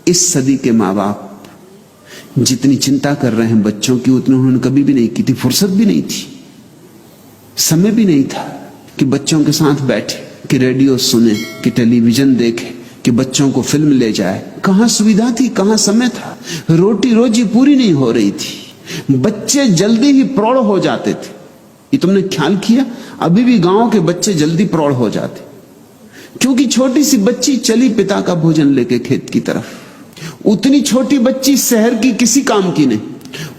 इस सदी के माँ बाप जितनी चिंता कर रहे हैं बच्चों की, उतनी उन्होंने कभी भी नहीं की थी। फुर्सत भी नहीं थी, समय भी नहीं था कि बच्चों के साथ बैठे, कि रेडियो सुने, कि टेलीविजन देखे, कि बच्चों को फिल्म ले जाए। कहां सुविधा थी, कहां समय था। रोटी रोजी पूरी नहीं हो रही थी। बच्चे जल्दी ही प्रौढ़ हो जाते थे। ये तुमने ख्याल किया? अभी भी गांव के बच्चे जल्दी प्रौढ़ हो जाते, क्योंकि छोटी सी बच्ची चली पिता का भोजन लेके खेत की तरफ। उतनी छोटी बच्ची शहर की किसी काम की नहीं,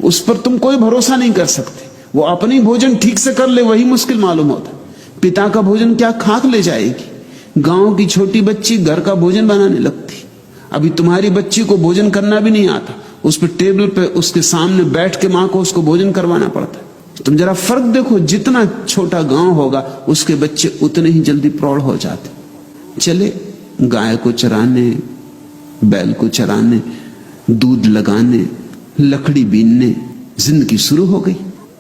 उस पर तुम कोई भरोसा नहीं कर सकते। वो अपनी भोजन ठीक से कर ले वही मुश्किल मालूम होता। पिता का भोजन क्या खाक ले जाएगी। गांव की छोटी बच्ची घर का भोजन बनाने लगती। अभी तुम्हारी बच्ची को भोजन करना भी नहीं आता, उस पर टेबल पे उसके सामने बैठ के मां को उसको भोजन करवाना पड़ता है। तुम जरा फर्क देखो, जितना छोटा गांव होगा उसके बच्चे उतने ही जल्दी प्रौढ़ हो जाते। चले गाय को चराने, बैल को चराने, दूध लगाने, लकड़ी बीनने, जिंदगी शुरू हो गई।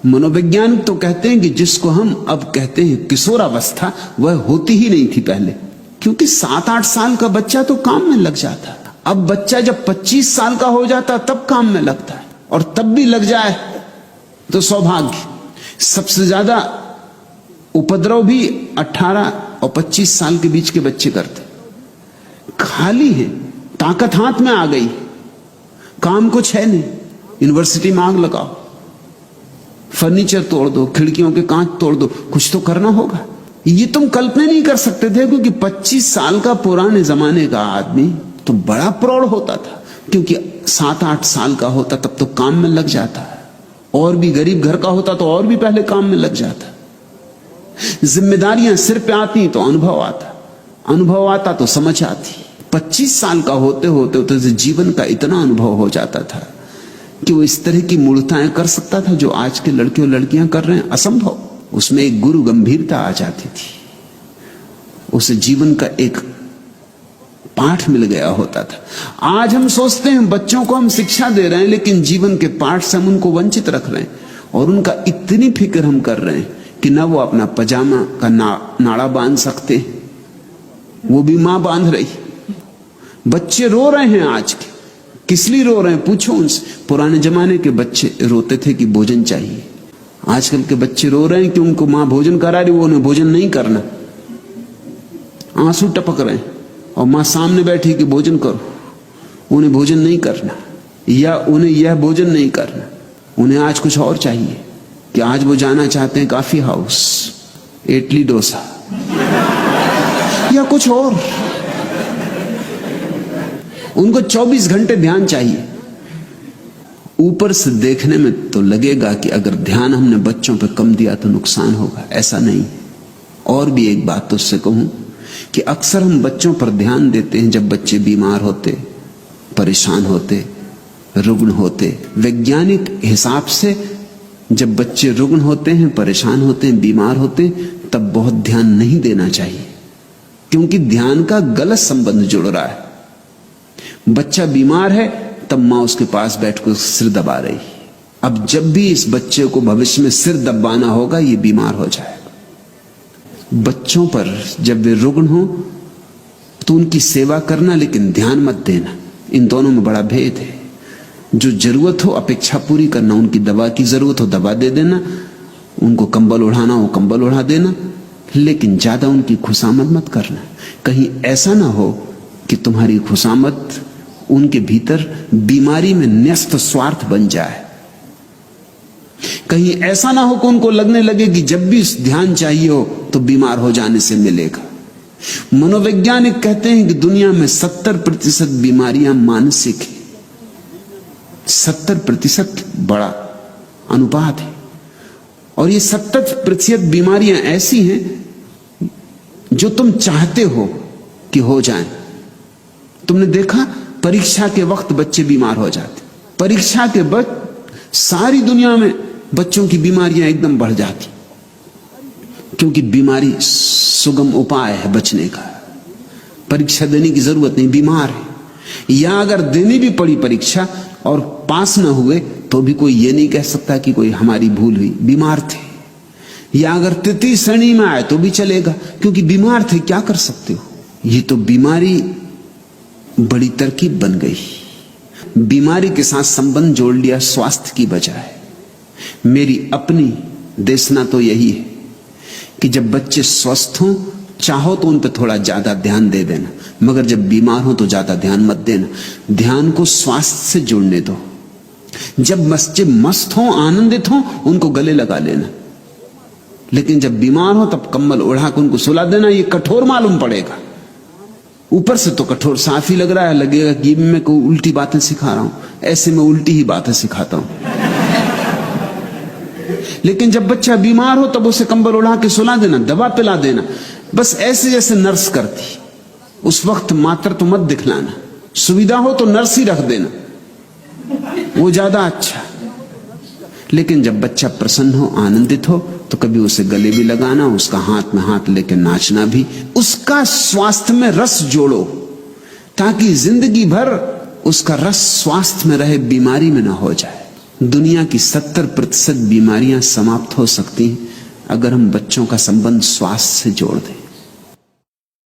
मनोवैज्ञानिक तो कहते हैं कि जिसको हम अब कहते हैं किशोरावस्था, वह होती ही नहीं थी पहले, क्योंकि 7-8 साल का बच्चा तो काम में लग जाता। अब बच्चा जब 25 साल का हो जाता तब काम में लगता है, और तब भी लग जाए तो सौभाग्य। सबसे ज्यादा उपद्रव भी 18 और 25 साल के बीच के बच्चे करते। खाली है, ताकत हाथ में आ गई, काम कुछ है नहीं। यूनिवर्सिटी में आग लगाओ, फर्नीचर तोड़ दो, खिड़कियों के कांच तोड़ दो, कुछ तो करना होगा। ये तुम कल्पना नहीं कर सकते थे, क्योंकि 25 साल का पुराने जमाने का आदमी तो बड़ा प्रौढ़ होता था, क्योंकि 7-8 साल का होता तब तो काम में लग जाता है। और भी गरीब घर का होता तो और भी पहले काम में लग जाता। जिम्मेदारियां सिर पे आती तो अनुभव आता, अनुभव आता तो समझ आती। 25 साल का होते होते जीवन का इतना अनुभव हो जाता था कि वो इस तरह की मूर्ताएं कर सकता था जो आज के लड़के और लड़कियां कर रहे हैं। असंभव। उसमें एक गुरु गंभीरता आ जाती थी, उसे जीवन का एक पाठ मिल गया होता था। आज हम सोचते हैं बच्चों को हम शिक्षा दे रहे हैं, लेकिन जीवन के पाठ से हम उनको वंचित रख रहे हैं, और उनका इतनी फिक्र हम कर रहे हैं कि ना वो अपना पजामा का नाड़ा बांध सकते हैं, वो भी मां बांध रही। बच्चे रो रहे हैं आज के। किस लिए रो रहे हैं पूछो उनसे। पुराने जमाने के बच्चे रोते थे कि भोजन चाहिए। आजकल के बच्चे रो रहे हैं कि उनको मां भोजन करा रही, वो उन्हें भोजन नहीं करना। आंसू टपक रहे हैं, और मां सामने बैठी कि भोजन करो, उन्हें भोजन नहीं करना, या उन्हें यह भोजन नहीं करना। उन्हें आज कुछ और चाहिए, कि आज वो जाना चाहते हैं कॉफी हाउस, इडली डोसा, या कुछ और। उनको 24 घंटे ध्यान चाहिए। ऊपर से देखने में तो लगेगा कि अगर ध्यान हमने बच्चों पर कम दिया तो नुकसान होगा, ऐसा नहीं। और भी एक बात तो उससे कहूं कि अक्सर हम बच्चों पर ध्यान देते हैं जब बच्चे बीमार होते, परेशान होते, रुग्ण होते। वैज्ञानिक हिसाब से जब बच्चे रुग्ण होते हैं, परेशान होते हैं, बीमार होते हैं, तब बहुत ध्यान नहीं देना चाहिए, क्योंकि ध्यान का गलत संबंध जुड़ रहा है। बच्चा बीमार है तब मां उसके पास बैठकर सिर दबा रही। अब जब भी इस बच्चे को भविष्य में सिर दबाना होगा, ये बीमार हो जाएगा। बच्चों पर जब वे रुग्ण हो तो उनकी सेवा करना, लेकिन ध्यान मत देना। इन दोनों में बड़ा भेद है। जो जरूरत हो अपेक्षा पूरी करना, उनकी दवा की जरूरत हो दवा दे देना, उनको कंबल ओढ़ाना हो कंबल ओढ़ा देना, लेकिन ज्यादा उनकी खुशामद मत करना। कहीं ऐसा ना हो कि तुम्हारी खुशामद उनके भीतर बीमारी में न्यस्त स्वार्थ बन जाए। कहीं ऐसा ना हो कि उनको लगने लगे कि जब भी ध्यान चाहिए हो तो बीमार हो जाने से मिलेगा। मनोवैज्ञानिक कहते हैं कि दुनिया में 70% बीमारियां मानसिक है। 70% बड़ा अनुपात है, और ये 70% बीमारियां ऐसी हैं जो तुम चाहते हो कि हो जाएं। तुमने देखा परीक्षा के वक्त बच्चे बीमार हो जाते। परीक्षा के वक्त सारी दुनिया में बच्चों की बीमारियां एकदम बढ़ जाती, क्योंकि बीमारी सुगम उपाय है बचने का। परीक्षा देने की जरूरत नहीं, बीमार है। या अगर देनी भी पड़ी परीक्षा और पास ना हुए तो भी कोई ये नहीं कह सकता कि कोई हमारी भूल हुई, बीमार थे। या अगर तृतीय श्रेणी में आए तो भी चलेगा, क्योंकि बीमार थे, क्या कर सकते हो। ये तो बीमारी बड़ी तरकीब बन गई। बीमारी के साथ संबंध जोड़ लिया स्वास्थ्य की बजाय। मेरी अपनी देशना तो यही है कि जब बच्चे स्वस्थ हों, चाहो तो उन पर थोड़ा ज्यादा ध्यान दे देना, मगर जब बीमार हो तो ज्यादा ध्यान मत देना। ध्यान को स्वास्थ्य से जोड़ने दो। जब बच्चे मस्त हों, आनंदित हों, उनको गले लगा लेना, लेकिन जब बीमार हो तब कंबल ओढ़ा कर उनको सुला देना। ये कठोर मालूम पड़ेगा, ऊपर से तो कठोर साफ ही लग रहा है, लगेगा कि मैं कोई उल्टी बातें सिखा रहा हूं। ऐसे में उल्टी ही बातें सिखाता हूं। लेकिन जब बच्चा बीमार हो तब उसे कंबल ओढ़ा के सुला देना, दवा पिला देना, बस ऐसे जैसे नर्स करती। उस वक्त मात्र तो मत दिखलाना, सुविधा हो तो नर्स ही रख देना, वो ज्यादा अच्छा। लेकिन जब बच्चा प्रसन्न हो, आनंदित हो, तो कभी उसे गले भी लगाना, उसका हाथ में हाथ लेकर नाचना भी। उसका स्वास्थ्य में रस जोड़ो ताकि जिंदगी भर उसका रस स्वास्थ्य में रहे, बीमारी में ना हो जाए। दुनिया की 70% बीमारियां समाप्त हो सकती हैं अगर हम बच्चों का संबंध स्वास्थ्य से जोड़ दें।